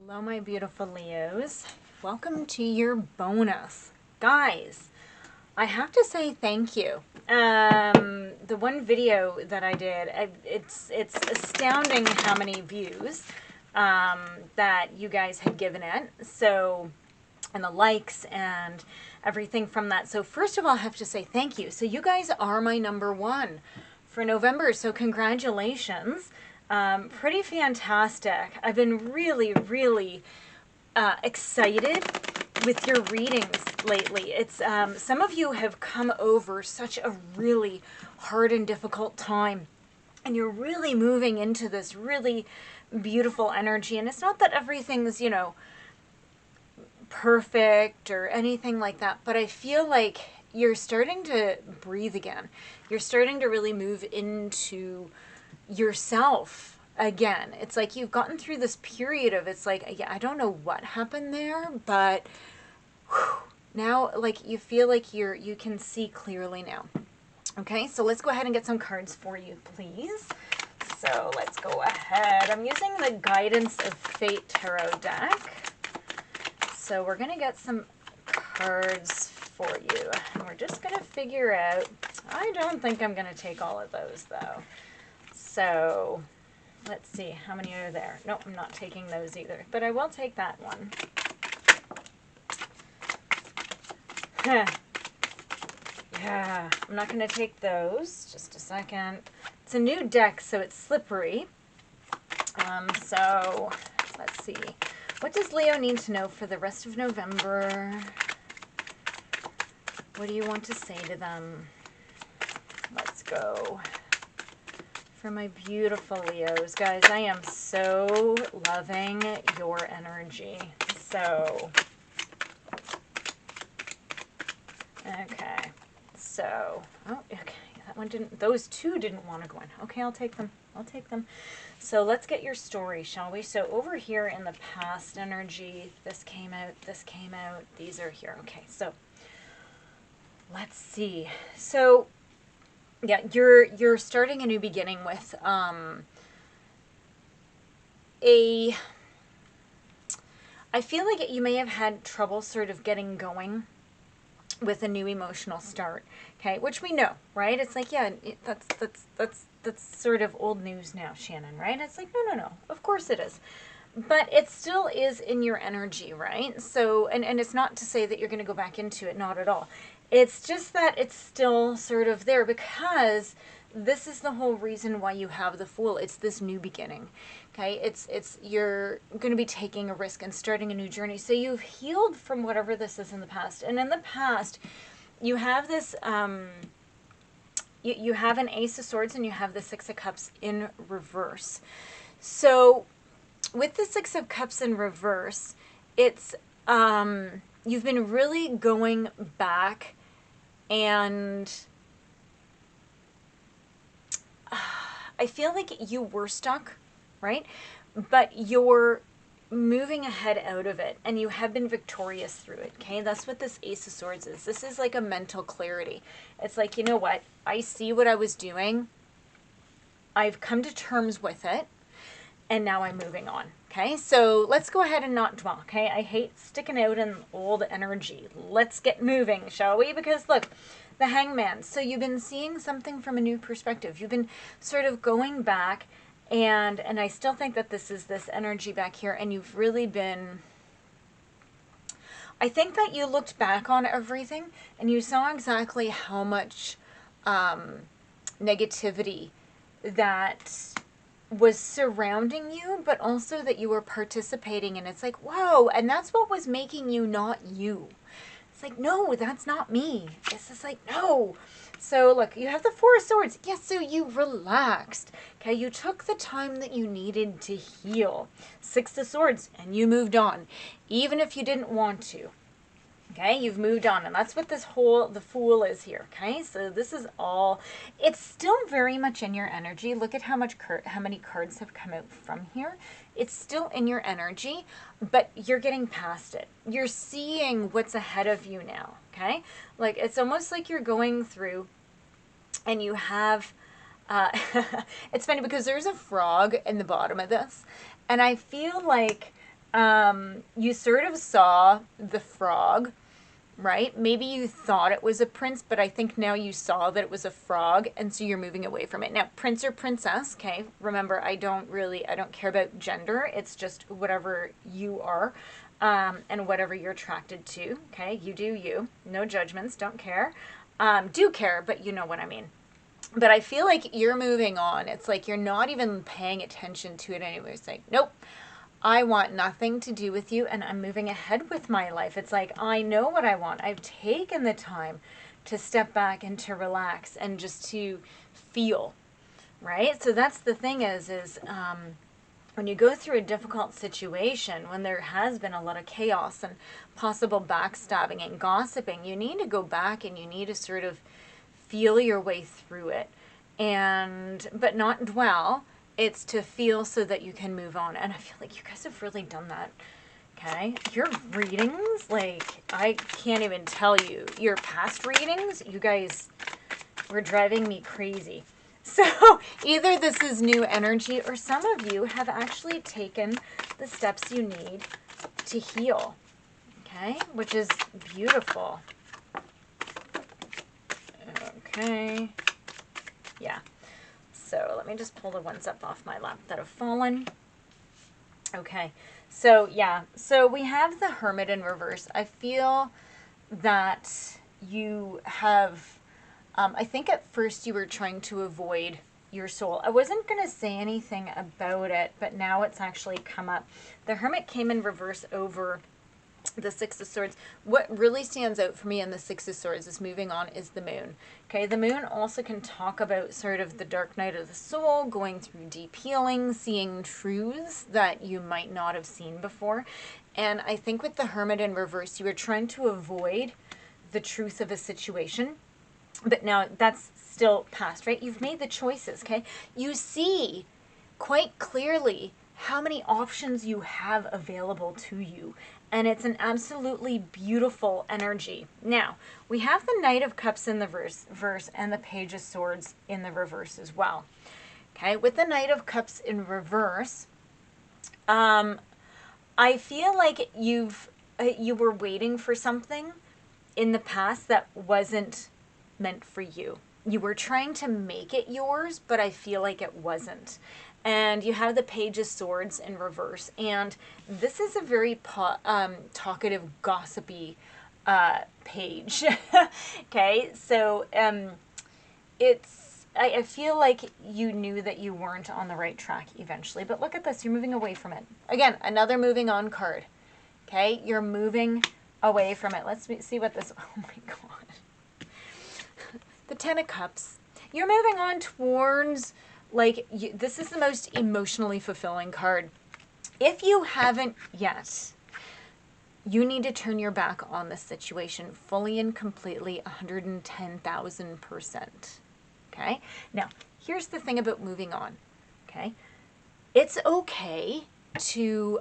Hello, my beautiful Leos. Welcome to your bonus. Guys, I have to say thank you. The one video that I did, it's astounding how many views that you guys had given it. So, and the likes and everything from that. So first of all, I have to say thank you. So you guys are my #1 for November. So congratulations. Pretty fantastic. I've been really excited with your readings lately. It's some of you have come over such a really hard and difficult time, and you're really moving into this really beautiful energy. And it's not that everything's, you know, perfect or anything like that, but I feel like you're starting to breathe again. You're starting to really move into yourself again. It's like you've gotten through this period of, it's like, yeah, I don't know what happened there, but now like you feel like you can see clearly now. Okay, so let's go ahead and get some cards for you, please. So let's go ahead. I'm using the Guidance of Fate Tarot deck. So we're gonna get some cards for you, and we're just gonna figure out, I don't think I'm gonna take all of those though. So let's see, how many are there? Nope, I'm not taking those either, but I will take that one. Yeah, I'm not going to take those. Just a second. It's a new deck, so it's slippery. So let's see. What does Leo need to know for the rest of November? What do you want to say to them? Let's go. For my beautiful Leos, guys, I am so loving your energy. So, okay, so, oh, okay, that one didn't, those two didn't want to go in. Okay, I'll take them. I'll take them. So let's get your story, shall we? So over here in the past energy, this came out, these are here. Okay, so let's see. So yeah, you're starting a new beginning with I feel like you may have had trouble sort of getting going with a new emotional start, okay? Which we know, right? It's like, yeah, that's sort of old news now, Sionann, right? It's like, no, of course it is. But it still is in your energy, right? So, and it's not to say that you're going to go back into it, not at all. It's just that it's still sort of there because this is the whole reason why you have the Fool. It's this new beginning, okay? It's you're going to be taking a risk and starting a new journey. So you've healed from whatever this is in the past. And in the past, you have this, you have an Ace of Swords and you have the Six of Cups in reverse. So with the Six of Cups in reverse, it's, you've been really going back and I feel like you were stuck, right? But you're moving ahead out of it and you have been victorious through it, okay? That's what this Ace of Swords is. This is like a mental clarity. It's like, you know what? I see what I was doing. I've come to terms with it. And now I'm moving on, okay? So let's go ahead and not dwell, okay? I hate sticking out in old energy. Let's get moving, shall we? Because look, the Hangman. So you've been seeing something from a new perspective. You've been sort of going back, and I still think that this is this energy back here, and you've really been... I think that you looked back on everything, and you saw exactly how much negativity that was surrounding you, but also that you were participating in. It's like, whoa, and that's what was making you not you. It's like, no, that's not me. It's just like, no. So look, you have the Four of Swords. Yes, so you relaxed. Okay, you took the time that you needed to heal. Six of Swords, and you moved on, even if you didn't want to. Okay, you've moved on, and that's what this whole, the Fool is here, okay? So this is all, it's still very much in your energy. Look at how many cards have come out from here. It's still in your energy, but you're getting past it. You're seeing what's ahead of you now, okay? Like, it's almost like you're going through, and you have, it's funny because there's a frog in the bottom of this, and I feel like You sort of saw the frog, right? Maybe you thought it was a prince, but I think now you saw that it was a frog, and so you're moving away from it. Now, prince or princess, okay? Remember, I don't care about gender. It's just whatever you are, and whatever you're attracted to, okay? You do you. No judgments, don't care. Do care, but you know what I mean. But I feel like you're moving on. It's like you're not even paying attention to it anymore. It's like, nope. I want nothing to do with you, and I'm moving ahead with my life. It's like, I know what I want. I've taken the time to step back and to relax and just to feel, right? So that's the thing is when you go through a difficult situation, when there has been a lot of chaos and possible backstabbing and gossiping, you need to go back and you need to sort of feel your way through it, but not dwell. It's to feel so that you can move on. And I feel like you guys have really done that. Okay? Your readings, like, I can't even tell you. Your past readings, you guys were driving me crazy. So either this is new energy or some of you have actually taken the steps you need to heal. Okay? Which is beautiful. Okay. Yeah. So let me just pull the ones up off my lap that have fallen. Okay, so yeah, so we have the Hermit in reverse. I feel that you have, I think at first you were trying to avoid your soul. I wasn't going to say anything about it, but now it's actually come up. The Hermit came in reverse over the Six of Swords. What really stands out for me in the Six of Swords is moving on is the moon. Okay, the moon also can talk about sort of the dark night of the soul, going through deep healing, seeing truths that you might not have seen before. And I think with the Hermit in reverse, you were trying to avoid the truth of a situation. But now that's still past, right? You've made the choices, okay? You see quite clearly how many options you have available to you. And it's an absolutely beautiful energy. Now, we have the Knight of Cups in the verse and the Page of Swords in the reverse as well. Okay, with the Knight of Cups in reverse, I feel like you were waiting for something in the past that wasn't meant for you. You were trying to make it yours, but I feel like it wasn't. And you have the Page of Swords in reverse. And this is a very talkative, gossipy page. Okay, so I feel like you knew that you weren't on the right track eventually. But look at this, you're moving away from it. Again, another moving on card. Okay, you're moving away from it. Let's see what this, oh my God. The Ten of Cups. You're moving on towards, like, this is the most emotionally fulfilling card. If you haven't yet, you need to turn your back on this situation fully and completely, 110,000%. Okay? Now, here's the thing about moving on. Okay? It's okay to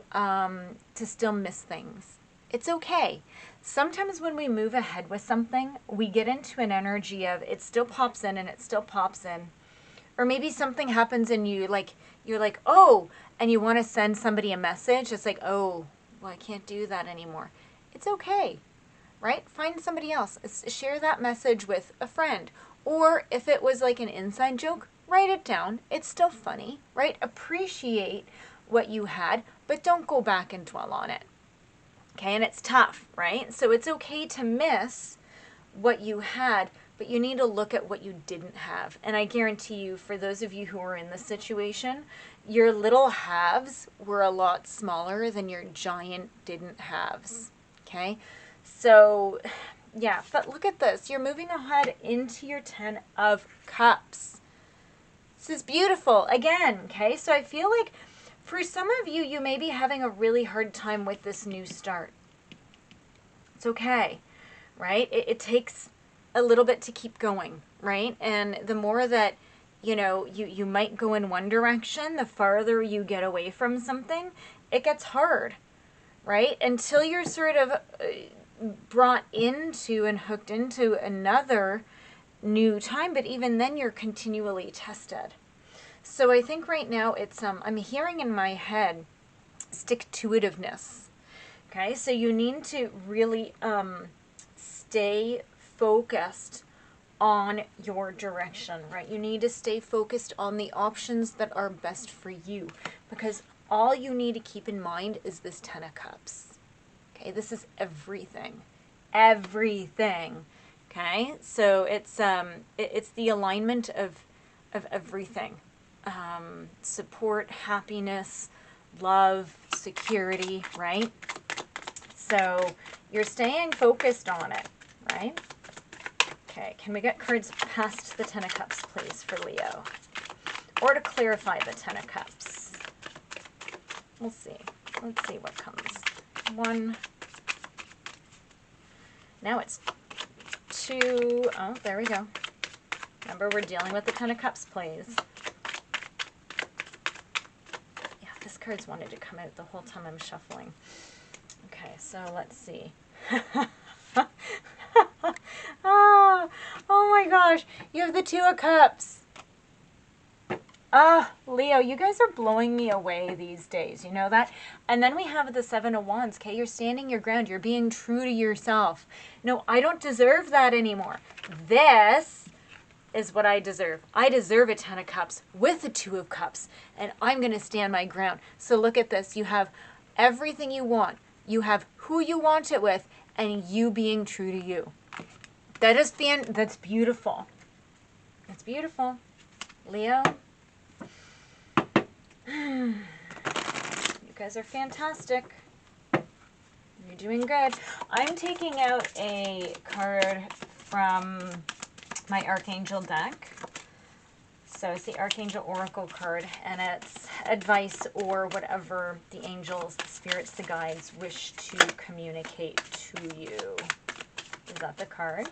still miss things. It's okay. Sometimes when we move ahead with something, we get into an energy of it still pops in and it still pops in. Or maybe something happens and you're like, oh, and you want to send somebody a message. It's like, oh, well, I can't do that anymore. It's okay, right? Find somebody else. Share that message with a friend. Or if it was like an inside joke, write it down. It's still funny, right? Appreciate what you had, but don't go back and dwell on it. Okay, and it's tough, right? So it's okay to miss what you had, but you need to look at what you didn't have. And I guarantee you, for those of you who are in this situation, your little haves were a lot smaller than your giant didn't haves. Okay, so yeah, but look at this. You're moving ahead into your 10 of Cups. This is beautiful. Again, okay, so I feel like for some of you, you may be having a really hard time with this new start. It's okay, right? It takes a little bit to keep going, right? And the more that, you might go in one direction, the farther you get away from something, it gets hard, right? Until you're sort of brought into and hooked into another new time, but even then you're continually tested. So I think right now it's, I'm hearing in my head stick-to-itiveness. Okay, so you need to really stay focused on your direction, right? You need to stay focused on the options that are best for you, because all you need to keep in mind is this Ten of Cups. Okay, this is everything. Everything. Okay, so it's the alignment of everything. Support, happiness, love, security, right? So you're staying focused on it, right? Okay, can we get cards past the Ten of Cups, please, for Leo? Or to clarify the Ten of Cups. We'll see. Let's see what comes. 1. Now it's 2. Oh, there we go. Remember, we're dealing with the Ten of Cups, please. Yeah, this card's wanted to come out the whole time I'm shuffling. Okay, so let's see. Oh my gosh, you have the Two of Cups. Leo, you guys are blowing me away these days, you know that? And then we have the Seven of Wands, okay? You're standing your ground. You're being true to yourself. No, I don't deserve that anymore. This is what I deserve. I deserve a Ten of Cups with a Two of Cups, and I'm going to stand my ground. So look at this. You have everything you want. You have who you want it with, and you being true to you. That is that's beautiful. That's beautiful. Leo, you guys are fantastic. You're doing good. I'm taking out a card from my Archangel deck. So it's the Archangel Oracle card, and it's advice or whatever the angels, the spirits, the guides wish to communicate to you. Is that the card?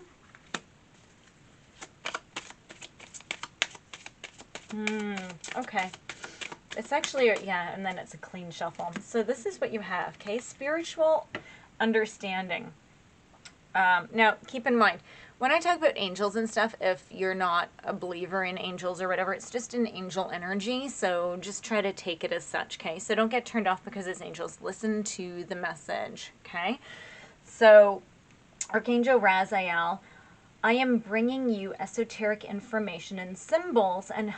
Okay. It's actually, yeah, and then it's a clean shuffle. So this is what you have, okay? Spiritual understanding. Now, keep in mind, when I talk about angels and stuff, if you're not a believer in angels or whatever, it's just an angel energy, so just try to take it as such, okay? So don't get turned off because it's angels. Listen to the message, okay? So, Archangel Raziel, I am bringing you esoteric information and symbols and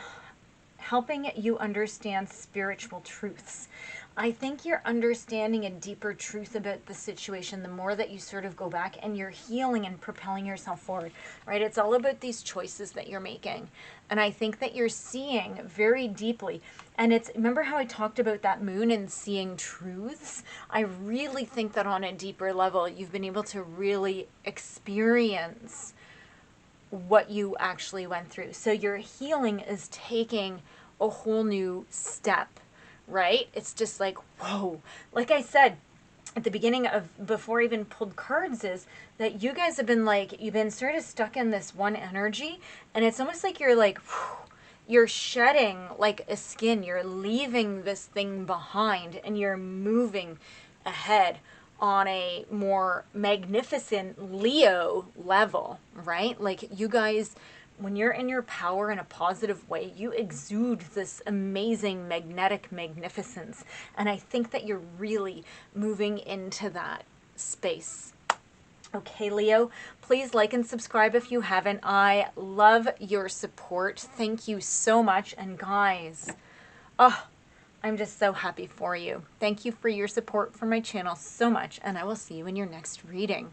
helping you understand spiritual truths. I think you're understanding a deeper truth about the situation the more that you sort of go back and you're healing and propelling yourself forward, right? It's all about these choices that you're making. And I think that you're seeing very deeply. And it's, remember how I talked about that moon and seeing truths? I really think that on a deeper level, you've been able to really experience what you actually went through. So your healing is taking a whole new step, right? It's just like, whoa. Like I said at the beginning of, before I even pulled cards, is that you guys have been like, you've been sort of stuck in this one energy, and it's almost like you're like, whew, you're shedding like a skin. You're leaving this thing behind and you're moving ahead on a more magnificent Leo level, right? Like you guys, when you're in your power in a positive way, you exude this amazing magnetic magnificence. And I think that you're really moving into that space. Okay, Leo, please like and subscribe if you haven't. I love your support. Thank you so much. And guys, I'm just so happy for you. Thank you for your support for my channel so much, and I will see you in your next reading.